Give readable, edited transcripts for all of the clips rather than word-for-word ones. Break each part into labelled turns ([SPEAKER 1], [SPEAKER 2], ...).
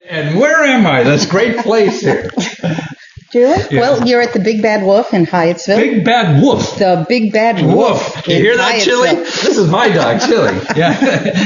[SPEAKER 1] And where am I? This great place here.
[SPEAKER 2] Julie?
[SPEAKER 1] Yeah.
[SPEAKER 2] Well, you're at the Big Bad Wolf in Hyattsville.
[SPEAKER 1] Big Bad Wolf.
[SPEAKER 2] The Big Bad Wolf.
[SPEAKER 1] You hear that, Chili? This is my dog, Chili. Yeah.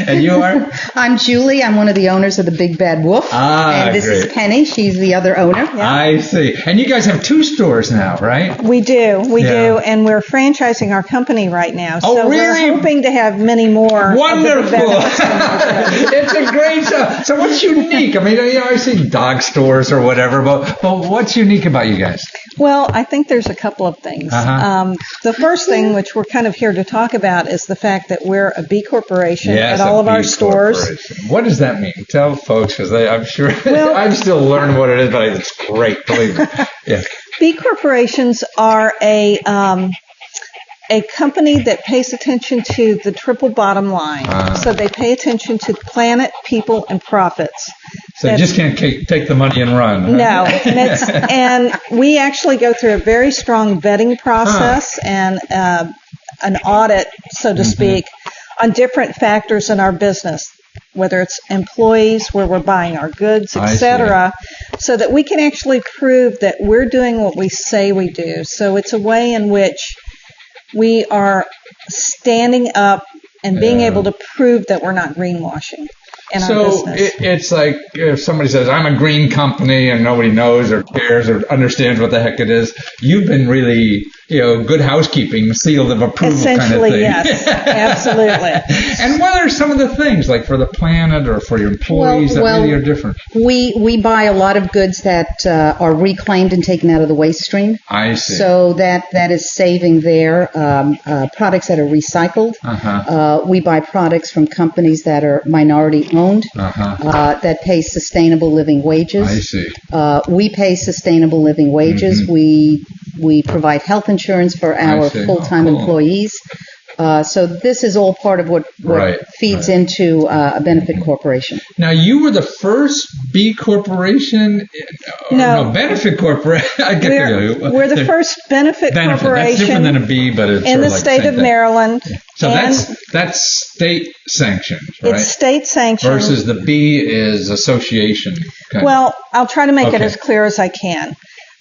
[SPEAKER 1] And you are?
[SPEAKER 2] I'm Julie. I'm one of the owners of the Big Bad Wolf. And this is Penny. She's the other owner.
[SPEAKER 1] Yeah. I see. And you guys have 2 stores now, right?
[SPEAKER 3] We do. We do. And we're franchising our company right now.
[SPEAKER 1] Oh,
[SPEAKER 3] so
[SPEAKER 1] really?
[SPEAKER 3] we're hoping to have many more.
[SPEAKER 1] Wonderful. It's a great show. So what's unique? I mean, I see dog stores or whatever, but what's unique about you guys?
[SPEAKER 3] Well, I think there's a couple of things. The first thing, which we're kind of here to talk about, is the fact that we're a B corporation at all of our stores.
[SPEAKER 1] What does that mean? Tell folks, because I'm sure I'm still learning what it is, but it's great, believe me. Yeah.
[SPEAKER 3] B corporations are a company that pays attention to the triple bottom line. So they pay attention to planet, people, and profits.
[SPEAKER 1] So you just can't take the money and run. Huh?
[SPEAKER 3] No. And we actually go through a very strong vetting process and an audit, so to speak, on different factors in our business, whether it's employees, where we're buying our goods, etc., so that we can actually prove that we're doing what we say we do. So it's a way in which we are standing up and being able to prove that we're not greenwashing in our business.
[SPEAKER 1] So it's like if somebody says, I'm a green company and nobody knows or cares or understands what the heck it is, you've been really, good housekeeping, seal of approval kind of thing.
[SPEAKER 3] Yes, absolutely.
[SPEAKER 1] And what are some of the things, like for the planet or for your employees, that really are different?
[SPEAKER 2] We buy a lot of goods that are reclaimed and taken out of the waste stream.
[SPEAKER 1] I see.
[SPEAKER 2] So that is saving their products that are recycled. We buy products from companies that are minority owned, that pay sustainable living wages.
[SPEAKER 1] I see.
[SPEAKER 2] We pay sustainable living wages. We provide health insurance for our full-time employees. So this is all part of what feeds into a benefit corporation.
[SPEAKER 1] Now, you were the first B corporation? No, benefit corporation.
[SPEAKER 3] We're the first benefit corporation.
[SPEAKER 1] That's different than a B, but it's
[SPEAKER 3] in the state of Maryland.
[SPEAKER 1] Yeah. So that's state sanctioned, right?
[SPEAKER 3] It's state sanctioned.
[SPEAKER 1] Versus the B is association.
[SPEAKER 3] Well, I'll try to make it as clear as I can.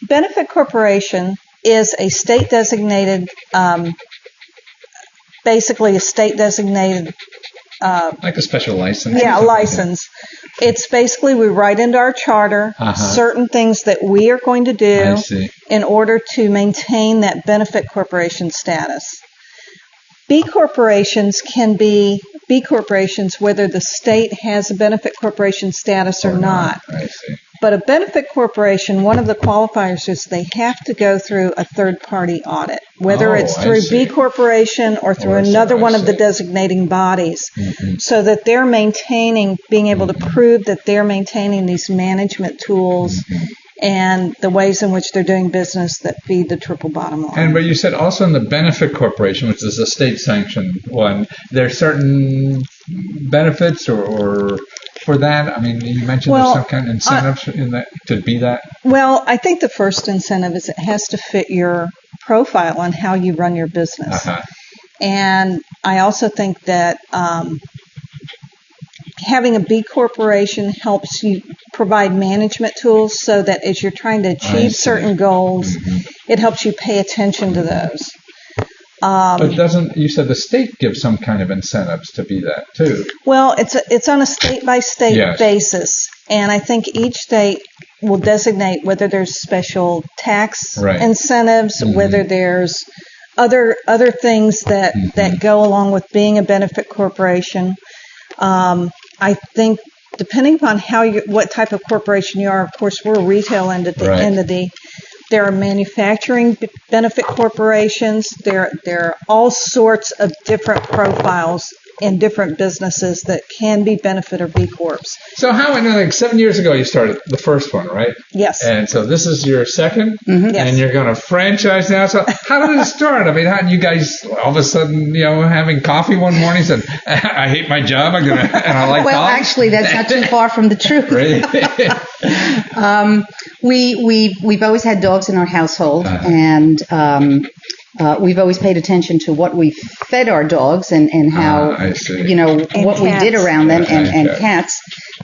[SPEAKER 3] Benefit corporation is a state designated basically a state designated
[SPEAKER 1] like a special license.
[SPEAKER 3] Yeah, a license. It's basically we write into our charter certain things that we are going to do in order to maintain that benefit corporation status. B corporations can be B corporations whether the state has a benefit corporation status or not.
[SPEAKER 1] I see.
[SPEAKER 3] But a benefit corporation, one of the qualifiers is they have to go through a third-party audit, whether it's through B corporation or through another one of the designating bodies, so that they're being able to prove that they're maintaining these management tools and the ways in which they're doing business that feed the triple bottom line.
[SPEAKER 1] But you said also in the benefit corporation, which is a state-sanctioned one, there's certain benefits or for that? I mean, you mentioned there's some kind of incentives in that to be that?
[SPEAKER 3] Well, I think the first incentive is it has to fit your profile on how you run your business. And I also think that having a B corporation helps you provide management tools so that as you're trying to achieve certain goals, it helps you pay attention to those.
[SPEAKER 1] But doesn't, you said the state gives some kind of incentives to be that too? Well,
[SPEAKER 3] it's on a state-by-state basis, and I think each state will designate whether there's special tax incentives, whether there's other things that go along with being a benefit corporation. I think depending upon what type of corporation you are, of course, we're a retail entity. There are manufacturing benefit corporations. There are all sorts of different profiles in different businesses that can be benefit or B Corps.
[SPEAKER 1] So like 7 years ago you started the first one, right?
[SPEAKER 3] Yes.
[SPEAKER 1] And so this is your second?
[SPEAKER 3] Yes.
[SPEAKER 1] And you're going to franchise now. So how did it start? I mean, how did you guys all of a sudden, having coffee one morning said, I hate my job, and I like
[SPEAKER 2] Well,
[SPEAKER 1] dogs?
[SPEAKER 2] Actually, that's not too far from the truth.
[SPEAKER 1] Really?
[SPEAKER 2] We've always had dogs in our household, and we've always paid attention to what we fed our dogs and how, what we did around them and cats.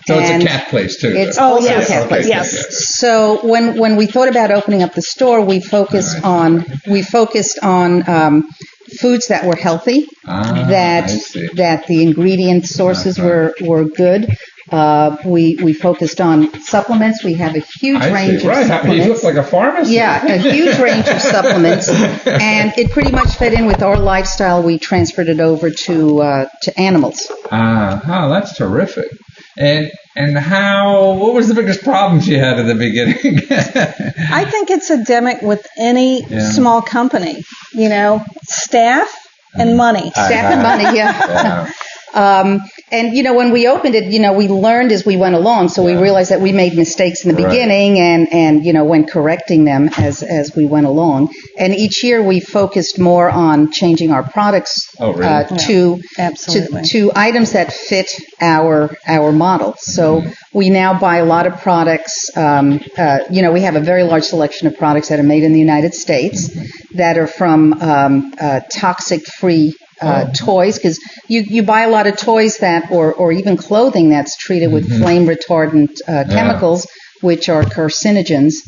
[SPEAKER 1] So it's a cat place too.
[SPEAKER 2] It's also a cat place.
[SPEAKER 3] Yes.
[SPEAKER 2] So when we thought about opening up the store, we focused on foods that were healthy, that the ingredient sources were good. We focused on supplements. We have a huge range of supplements.
[SPEAKER 1] You look like a pharmacist.
[SPEAKER 2] Yeah, a huge range of supplements, and it pretty much fit in with our lifestyle. We transferred it over to animals.
[SPEAKER 1] That's terrific. And what was the biggest problems you had at the beginning?
[SPEAKER 3] I think it's endemic with any small company. Staff and money.
[SPEAKER 2] Staff and money, yeah. And when we opened it, we learned as we went along. So we realized that we made mistakes in the beginning, and went correcting them as we went along. And each year we focused more on changing our products to items that fit our model. So we now buy a lot of products. We have a very large selection of products that are made in the United States that are from toxic-free toys, because you buy a lot of toys that, or even clothing that's treated with flame retardant chemicals, which are carcinogens.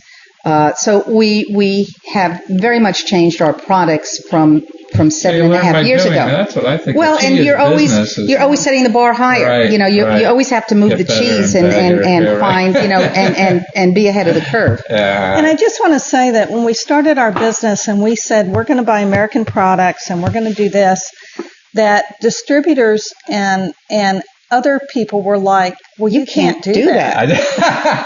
[SPEAKER 2] So we have very much changed our products from 7.5 years ago.
[SPEAKER 1] That's what I think.
[SPEAKER 2] Well, and you're always setting the bar higher.
[SPEAKER 1] Right,
[SPEAKER 2] you always have to move the cheese and find and be ahead of the curve.
[SPEAKER 3] And I just want to say that when we started our business and we said we're going to buy American products and we're going to do this, that distributors and other people were like, well, you can't do that.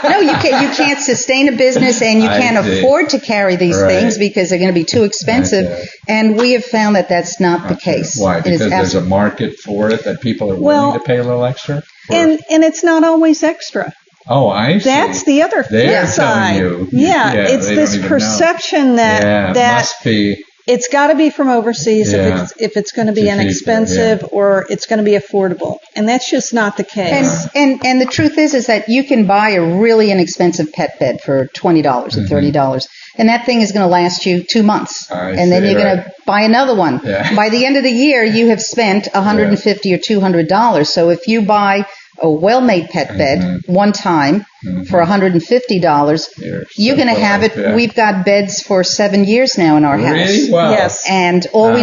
[SPEAKER 2] No, you can't sustain a business, and you can't afford to carry these things because they're going to be too expensive. And we have found that that's not the case.
[SPEAKER 1] Why? Because there's a market for it, that people are willing to pay a little extra?
[SPEAKER 3] And it's not always extra.
[SPEAKER 1] Oh, I see.
[SPEAKER 3] That's the other side. It's this perception that
[SPEAKER 1] must be.
[SPEAKER 3] It's got to be from overseas if it's going to be inexpensive or it's going to be affordable. And that's just not the case.
[SPEAKER 2] And the truth is that you can buy a really inexpensive pet bed for $20 or $30. And that thing is going to last you 2 months. Then you're going to buy another one. Yeah. By the end of the year, you have spent $150 or $200. So if you buy a well-made pet bed one time for $150, you're going to have it. Yeah. We've got beds for 7 years now in our house.
[SPEAKER 1] Really? Wow.
[SPEAKER 2] Yes. And all we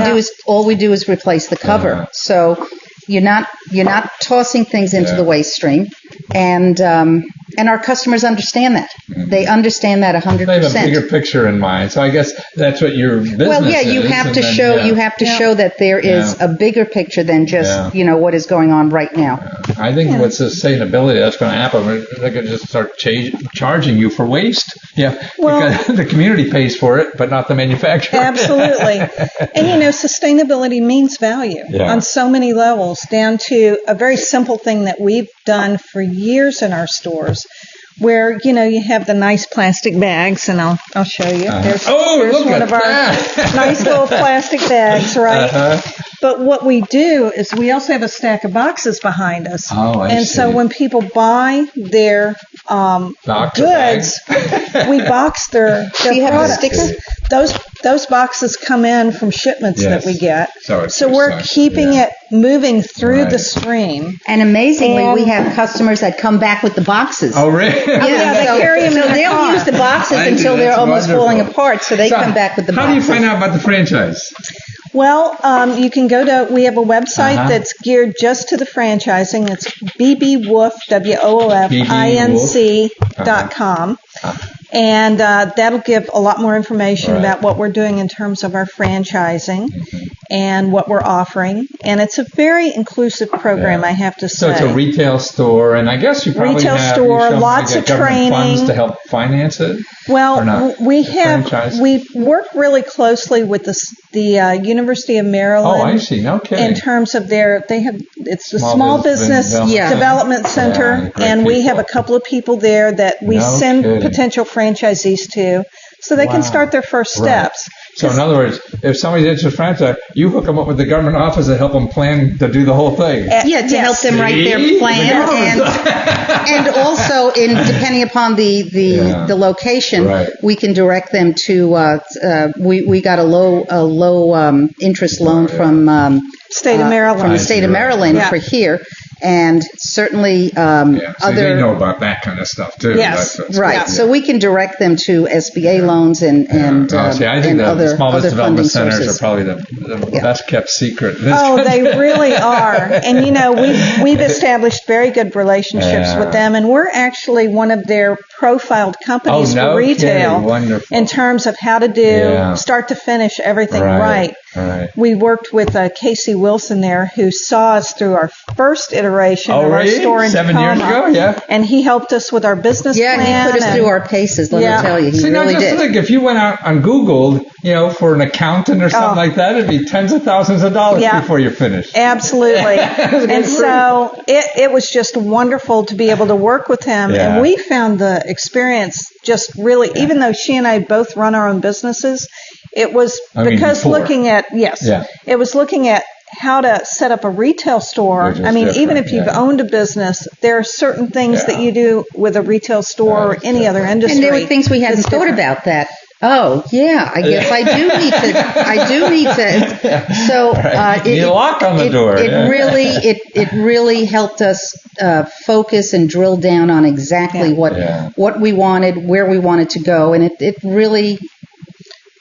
[SPEAKER 2] do is replace the cover. So you're not tossing things into the waste stream, and our customers understand that. They understand that 100%.
[SPEAKER 1] They have a bigger picture in mind. So I guess that's what your business is.
[SPEAKER 2] Well, you have to show show that there is a bigger picture than just what is going on right now.
[SPEAKER 1] I think with sustainability, that's going to happen. They're going to just start charging you for waste. Yeah, because the community pays for it, but not the manufacturer.
[SPEAKER 3] Absolutely. And sustainability means value on so many levels, down to a very simple thing that we've done for years in our stores, where you have the nice plastic bags, and I'll show you. There's one of our nice little plastic bags, right? But what we do is we also have a stack of boxes behind us.
[SPEAKER 1] Oh, I see.
[SPEAKER 3] So when people buy their goods, we box their products. Those boxes come in from shipments that we get. So we're keeping it moving through the stream.
[SPEAKER 2] And amazingly, we have customers that come back with the boxes.
[SPEAKER 1] Oh, really?
[SPEAKER 3] They carry them in the car.
[SPEAKER 2] They'll use the boxes until they're almost falling apart, so they come back with the boxes.
[SPEAKER 1] How do you find out about the franchise?
[SPEAKER 3] Well, you can go to, we have a website that's geared just to the franchising. It's bbwolf.com. And that'll give a lot more information about what we're doing in terms of our franchising and what we're offering. And it's a very inclusive program, I have to say.
[SPEAKER 1] So it's a retail store, and I guess you probably have lots of training funds to help finance it.
[SPEAKER 3] Well, we work really closely with the University of Maryland.
[SPEAKER 1] Oh, I see. No kidding.
[SPEAKER 3] In terms of it's the Small Business Development Center, and we have a couple of people there that we send potential franchisees to, so they can start their first steps.
[SPEAKER 1] So in other words, if somebody's interested in franchise, you hook them up with the government office to help them plan to do the whole thing.
[SPEAKER 2] Yeah, to help them write their plan, and also depending upon the location, we can direct them to. We got a low interest loan from
[SPEAKER 3] state of Maryland.
[SPEAKER 2] From the state of Maryland for here. And certainly
[SPEAKER 1] so
[SPEAKER 2] other.
[SPEAKER 1] they know about that kind of stuff too.
[SPEAKER 3] Yes,
[SPEAKER 2] right. So we can direct them to SBA loans and
[SPEAKER 1] I think the small business development centers
[SPEAKER 2] sources.
[SPEAKER 1] are probably the best kept secret.
[SPEAKER 3] Oh, they really are. And we've established very good relationships with them, and we're actually one of their profiled companies for retail in terms of how to do start to finish everything right. We worked with Casey Wilson there, who saw us through our first iteration of our store in
[SPEAKER 1] 7 years ago,
[SPEAKER 3] and he helped us with our business plan.
[SPEAKER 2] Yeah, he put us through our paces, let me tell you. He really did.
[SPEAKER 1] Think if you went out on Google, for an accountant or something like that, it'd be tens of thousands of dollars before you're finished.
[SPEAKER 3] Absolutely. And so it was just wonderful to be able to work with him.
[SPEAKER 1] Yeah.
[SPEAKER 3] And we found the experience just really, even though she and I both run our own businesses, it was looking at how to set up a retail store. Even if you've owned a business, there are certain things that you do with a retail store or any other industry.
[SPEAKER 2] And there were things we hadn't thought about that. Oh, yeah, I guess I do need to. So
[SPEAKER 1] you lock on the door.
[SPEAKER 2] It really helped us focus and drill down on exactly what we wanted, where we wanted to go, and it really.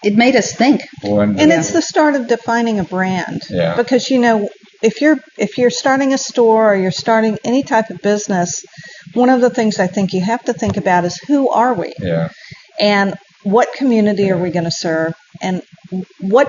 [SPEAKER 2] It made us think.
[SPEAKER 3] And it's the start of defining a brand.
[SPEAKER 1] Yeah.
[SPEAKER 3] Because, if you're starting a store or you're starting any type of business, one of the things I think you have to think about is who are we?
[SPEAKER 1] Yeah.
[SPEAKER 3] And what community are we going to serve? And what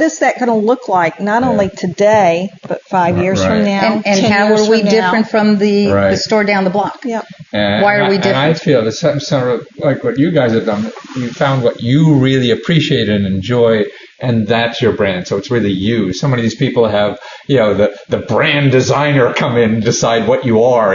[SPEAKER 3] is that going to look like, not only today, but 5 years from now,
[SPEAKER 2] and how are we different from the store down the block?
[SPEAKER 3] Yeah.
[SPEAKER 2] Why are we different?
[SPEAKER 1] And I feel it's sort of like what you guys have done. You found what you really appreciate and enjoy, and that's your brand. So it's really you. So many of these people have, the brand designer come in and decide what you are,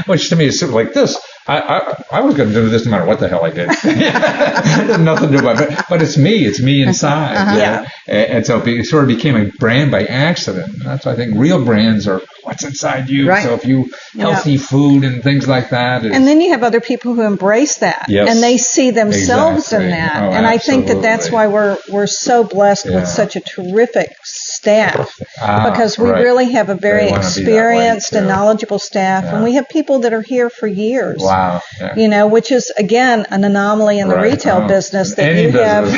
[SPEAKER 1] which to me is sort of like this. I was going to do this no matter what the hell I did. There's nothing to do about it. But it's me. It's me inside. And so it sort of became a brand by accident. That's why I think real brands are what's inside you.
[SPEAKER 2] Right.
[SPEAKER 1] So if you healthy food and things like that.
[SPEAKER 3] And then you have other people who embrace that.
[SPEAKER 1] Yes.
[SPEAKER 3] And they see themselves in that.
[SPEAKER 1] Oh,
[SPEAKER 3] and I think that's why we're so blessed with such a terrific staff. Because we really have a very experienced and knowledgeable staff. And we have people that are here for years.
[SPEAKER 1] Wow. Yeah.
[SPEAKER 3] Which is, again, an anomaly in the retail business that you have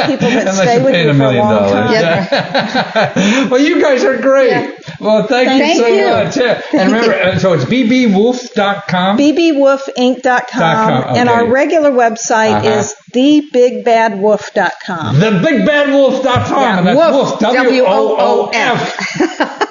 [SPEAKER 3] people that stay with you for a long time.
[SPEAKER 1] Yeah. Well, you guys are great. Yeah. Well, thank you so much. Yeah. And remember, so it's bbwolf.com?
[SPEAKER 3] bbwolfinc.com. Okay. And our regular website is thebigbadwolf.com.
[SPEAKER 1] Thebigbadwolf.com.
[SPEAKER 2] Yeah.
[SPEAKER 1] And that's
[SPEAKER 2] Wolf.
[SPEAKER 1] Wolf. WOOF.